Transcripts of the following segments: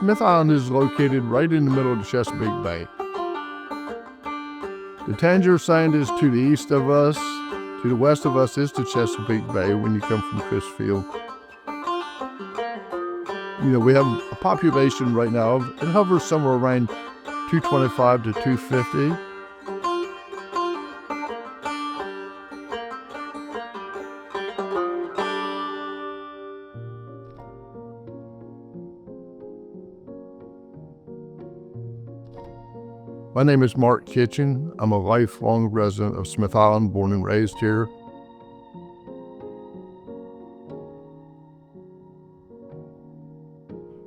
Smith Island is located right in the middle of the Chesapeake Bay. The Tangier Sand is to the east of us. To the west of us is the Chesapeake Bay when you come from Chrisfield. We have a population right now, it hovers somewhere around 225 to 250. My name is Mark Kitchen. I'm a lifelong resident of Smith Island, born and raised here.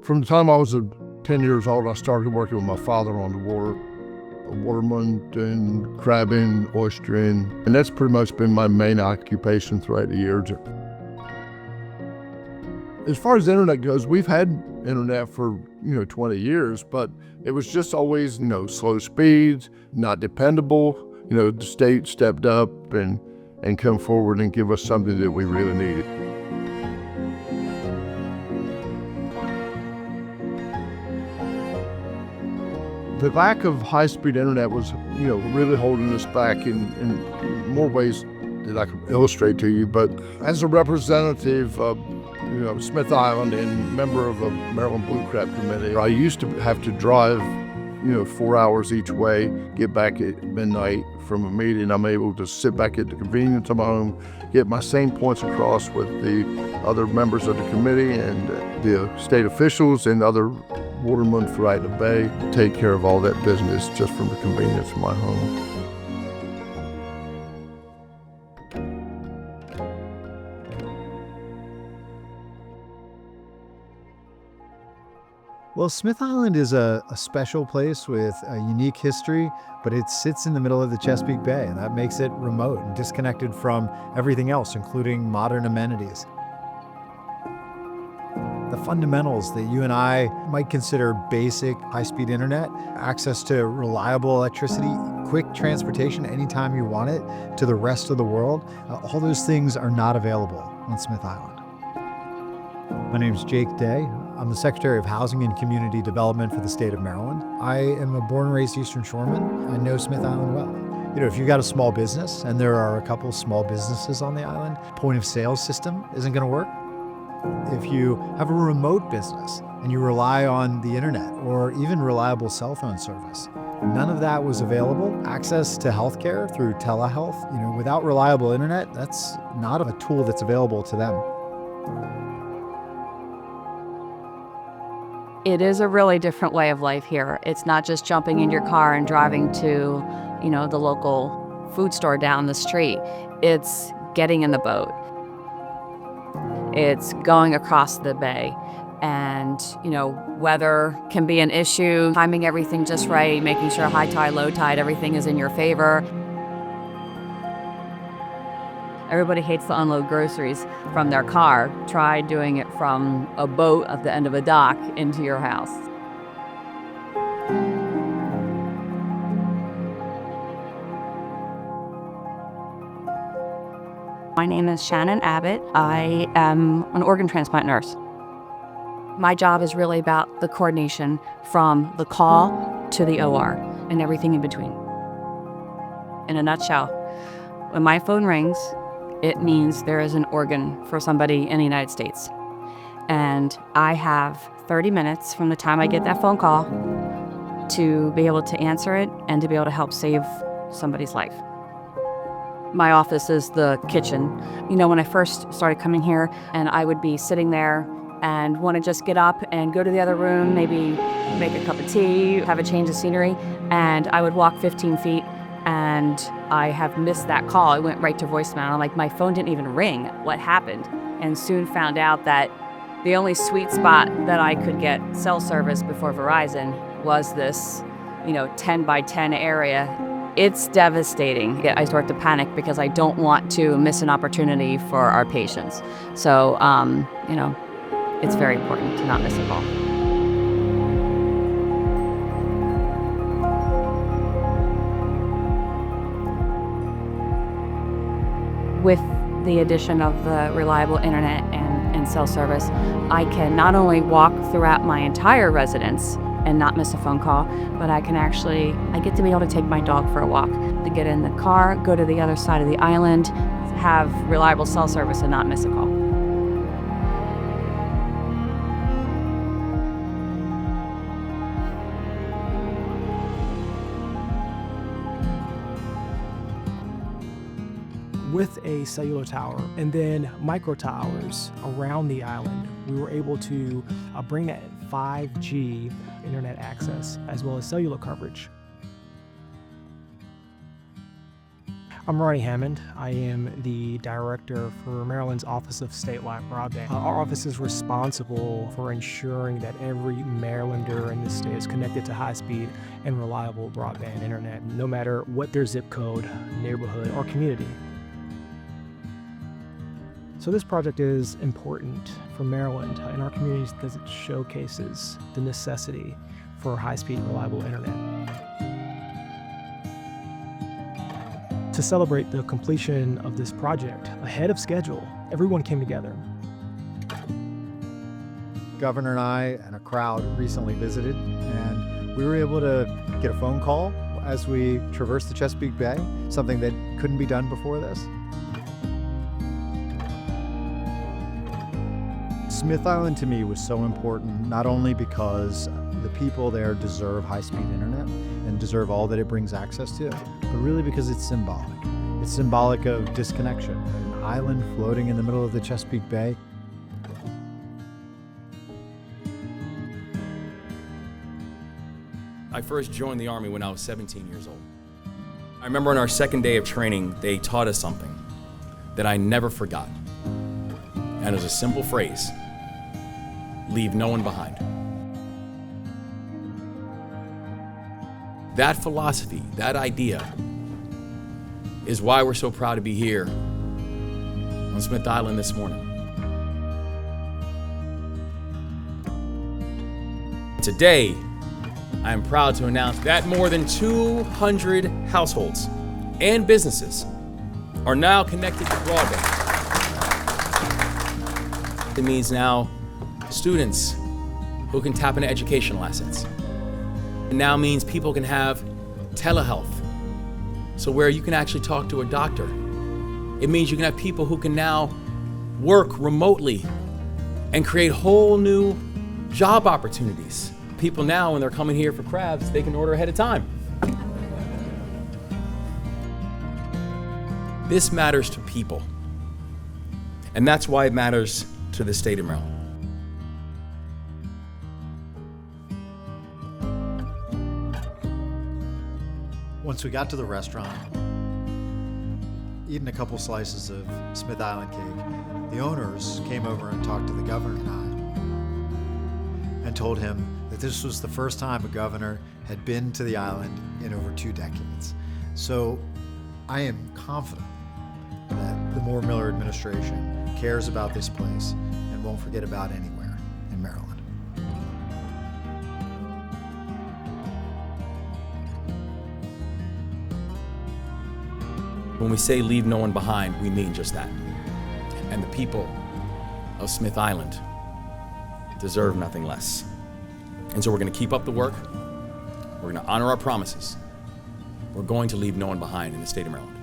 From the time I was 10 years old, I started working with my father on the water, a waterman, doing crabbing, oystering, and that's pretty much been my main occupation throughout the years. As far as the internet goes, we've had internet for 20 years, but it was just always slow speeds, not dependable. The state stepped up and come forward and give us something that we really needed. The lack of high-speed internet was really holding us back in more ways that I could illustrate to you. But as a representative of Smith Island and member of a Maryland Blue Crab Committee, I used to have to drive 4 hours each way, get back at midnight from a meeting. I'm able to sit back at the convenience of my home, get my same points across with the other members of the committee and the state officials and other watermen throughout the bay, take care of all that business just from the convenience of my home. Well, Smith Island is a special place with a unique history, but it sits in the middle of the Chesapeake Bay, and that makes it remote and disconnected from everything else, including modern amenities. The fundamentals that you and I might consider basic high-speed internet, access to reliable electricity, quick transportation anytime you want it to the rest of the world, all those things are not available on Smith Island. My name is Jake Day. I'm the Secretary of Housing and Community Development for the state of Maryland. I am a born and raised Eastern Shoreman. I know Smith Island well. If you've got a small business, and there are a couple small businesses on the island, point of sale system isn't going to work. If you have a remote business and you rely on the internet or even reliable cell phone service, none of that was available. Access to healthcare through telehealth, without reliable internet, that's not a tool that's available to them. It is a really different way of life here. It's not just jumping in your car and driving to, the local food store down the street. It's getting in the boat. It's going across the bay. And, weather can be an issue, timing everything just right, making sure high tide, low tide, everything is in your favor. Everybody hates to unload groceries from their car. Try doing it from a boat at the end of a dock into your house. My name is Shannon Abbott. I am an organ transplant nurse. My job is really about the coordination from the call to the OR and everything in between. In a nutshell, when my phone rings, it means there is an organ for somebody in the United States. And I have 30 minutes from the time I get that phone call to be able to answer it and to be able to help save somebody's life. My office is the kitchen. When I first started coming here, and I would be sitting there and want to just get up and go to the other room, maybe make a cup of tea, have a change of scenery, and I would walk 15 feet and I have missed that call. It went right to voicemail. I'm like, my phone didn't even ring. What happened? And soon found out that the only sweet spot that I could get cell service before Verizon was this, 10 by 10 area. It's devastating. I start to panic because I don't want to miss an opportunity for our patients. So, it's very important to not miss a call. With the addition of the reliable internet and and cell service, I can not only walk throughout my entire residence and not miss a phone call, but I get to be able to take my dog for a walk, to get in the car, go to the other side of the island, have reliable cell service and not miss a call. With a cellular tower and then micro towers around the island, we were able to bring that 5G internet access as well as cellular coverage. I'm Ronnie Hammond. I am the director for Maryland's Office of Statewide Broadband. Our office is responsible for ensuring that every Marylander in the state is connected to high-speed and reliable broadband internet, no matter what their zip code, neighborhood, or community. So this project is important for Maryland in our communities because it showcases the necessity for high-speed, reliable internet. To celebrate the completion of this project ahead of schedule, everyone came together. Governor and I and a crowd recently visited, and we were able to get a phone call as we traversed the Chesapeake Bay, something that couldn't be done before this. Smith Island to me was so important, not only because the people there deserve high-speed internet and deserve all that it brings access to, but really because it's symbolic. It's symbolic of disconnection, an island floating in the middle of the Chesapeake Bay. I first joined the Army when I was 17 years old. I remember on our second day of training, they taught us something that I never forgot. And it was a simple phrase: leave no one behind. That philosophy, that idea, is why we're so proud to be here on Smith Island this morning. Today, I am proud to announce that more than 200 households and businesses are now connected to broadband. It means now students who can tap into educational assets. It now means people can have telehealth, so where you can actually talk to a doctor. It means you can have people who can now work remotely and create whole new job opportunities. People now, when they're coming here for crabs, they can order ahead of time. This matters to people, and that's why it matters to the state of Maryland. Once we got to the restaurant, eating a couple slices of Smith Island cake, the owners came over and talked to the governor and I, and told him that this was the first time a governor had been to the island in over 2 decades. So I am confident that the Moore Miller administration cares about this place and won't forget about anywhere in Maryland. When we say leave no one behind, we mean just that. And the people of Smith Island deserve nothing less. And so we're going to keep up the work. We're going to honor our promises. We're going to leave no one behind in the state of Maryland.